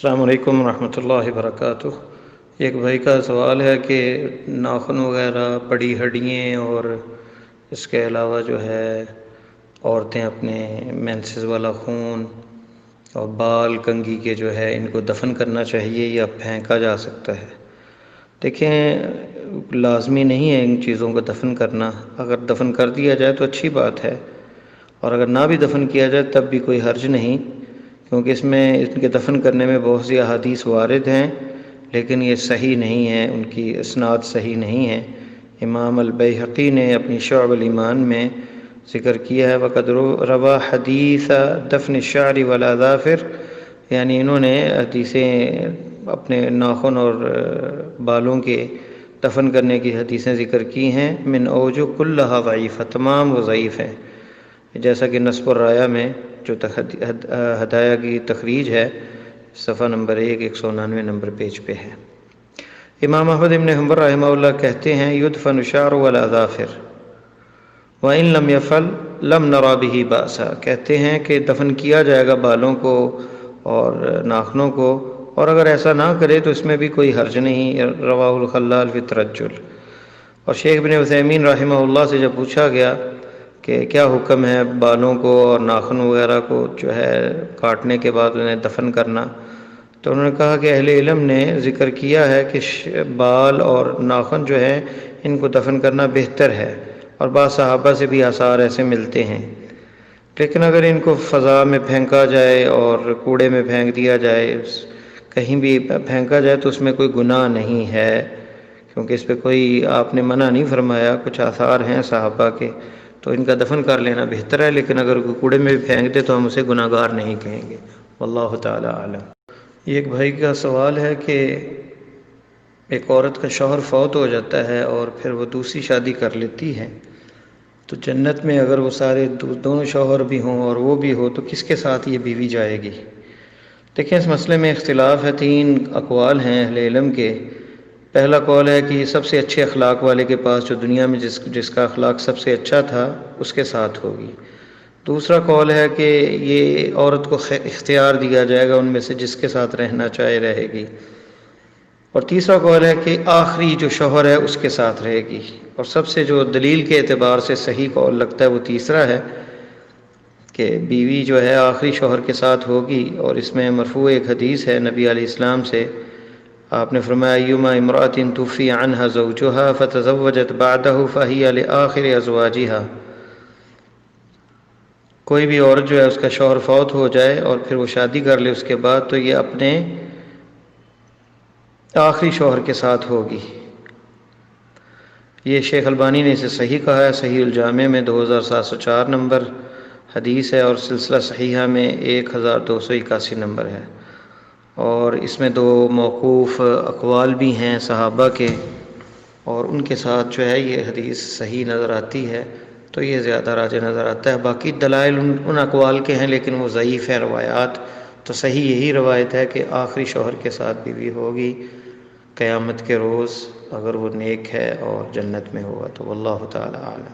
السلام علیکم ورحمۃ اللہ وبرکاتہ۔ ایک بھائی کا سوال ہے کہ ناخن وغیرہ، بڑی ہڈیاں اور اس کے علاوہ جو ہے عورتیں اپنے مینسز والا خون اور بال کنگھی کے جو ہے ان کو دفن کرنا چاہیے یا پھینکا جا سکتا ہے؟ دیکھیں، لازمی نہیں ہے ان چیزوں کو دفن کرنا۔ اگر دفن کر دیا جائے تو اچھی بات ہے، اور اگر نہ بھی دفن کیا جائے تب بھی کوئی حرج نہیں، کیونکہ اس میں ان کے دفن کرنے میں بہت سی احادیث وارد ہیں، لیکن یہ صحیح نہیں ہیں، ان کی اسناد صحیح نہیں ہیں۔ امام البیہقی نے اپنی شعب الایمان میں ذکر کیا ہے، وقد روا حدیث دفن الشعر والاظافر، یعنی انہوں نے حدیثیں اپنے ناخن اور بالوں کے دفن کرنے کی حدیثیں ذکر کی ہیں، من اوجہ کلھا ضعیفہ، تمام وہ ضعیف ہیں، جیسا کہ نصب الرایہ میں جو ہدایہ کی تخریج ہے، صفحہ نمبر 199 نمبر پیج پہ ہے۔ امام احمد بن حنبل رحمہ اللہ کہتے ہیں، یدفن الشعر والاظافر وَإِن لَمْ يَفْعَلْ لَمْ نَرَى بِهِ بَأْسًا، کہتے ہیں کہ دفن کیا جائے گا بالوں کو اور ناخنوں کو، اور اگر ایسا نہ کرے تو اس میں بھی کوئی حرج نہیں۔ رواہ الخلال فی الترجل۔ اور شیخ ابن عثیمین رحمہ اللہ سے جب پوچھا گیا کہ کیا حکم ہے بالوں کو اور ناخن وغیرہ کو جو ہے کاٹنے کے بعد انہیں دفن کرنا، تو انہوں نے کہا کہ اہل علم نے ذکر کیا ہے کہ بال اور ناخن جو ہے ان کو دفن کرنا بہتر ہے، اور بعض صحابہ سے بھی آثار ایسے ملتے ہیں۔ لیکن اگر ان کو فضا میں پھینکا جائے اور کوڑے میں پھینک دیا جائے، کہیں بھی پھینکا جائے تو اس میں کوئی گناہ نہیں ہے، کیونکہ اس پہ کوئی آپ نے منع نہیں فرمایا، کچھ آثار ہیں صحابہ کے، تو ان کا دفن کر لینا بہتر ہے۔ لیکن اگر کوئی کوڑے میں بھی پھینک دے تو ہم اسے گناہ گار نہیں کہیں گے، واللہ تعالی اعلم۔ ایک بھائی کا سوال ہے کہ ایک عورت کا شوہر فوت ہو جاتا ہے اور پھر وہ دوسری شادی کر لیتی ہے، تو جنت میں اگر وہ سارے دونوں شوہر بھی ہوں اور وہ بھی ہو تو کس کے ساتھ یہ بیوی جائے گی؟ دیکھیں، اس مسئلے میں اختلاف ہے، 3 اقوال ہیں اہل علم کے۔ پہلا قول ہے کہ یہ سب سے اچھے اخلاق والے کے پاس، جو دنیا میں جس کا اخلاق سب سے اچھا تھا، اس کے ساتھ ہوگی۔ دوسرا قول ہے کہ یہ عورت کو اختیار دیا جائے گا، ان میں سے جس کے ساتھ رہنا چاہے رہے گی۔ اور تیسرا قول ہے کہ آخری جو شوہر ہے اس کے ساتھ رہے گی، اور سب سے جو دلیل کے اعتبار سے صحیح قول لگتا ہے وہ تیسرا ہے کہ بیوی جو ہے آخری شوہر کے ساتھ ہوگی۔ اور اس میں مرفوع ایک حدیث ہے نبی علیہ السلام سے، آپ نے فرمایا، ایما امرأۃ توفی عنہا زوجہا فتزوجت بعدہ فہی لآخر ازواجہا، کوئی بھی عورت جو ہے اس کا شوہر فوت ہو جائے اور پھر وہ شادی کر لے اس کے بعد، تو یہ اپنے آخری شوہر کے ساتھ ہوگی۔ یہ شیخ البانی نے اسے صحیح کہا ہے، صحیح الجامع میں 2704 نمبر حدیث ہے، اور سلسلہ صحیحہ میں 1281 نمبر ہے۔ اور اس میں 2 موقوف اقوال بھی ہیں صحابہ کے، اور ان کے ساتھ جو ہے یہ حدیث صحیح نظر آتی ہے، تو یہ زیادہ راجح نظر آتا ہے۔ باقی دلائل ان اقوال کے ہیں، لیکن وہ ضعیف ہیں روایات، تو صحیح یہی روایت ہے کہ آخری شوہر کے ساتھ بیوی ہوگی قیامت کے روز، اگر وہ نیک ہے اور جنت میں ہوگا تو، واللہ تعالی اعلم۔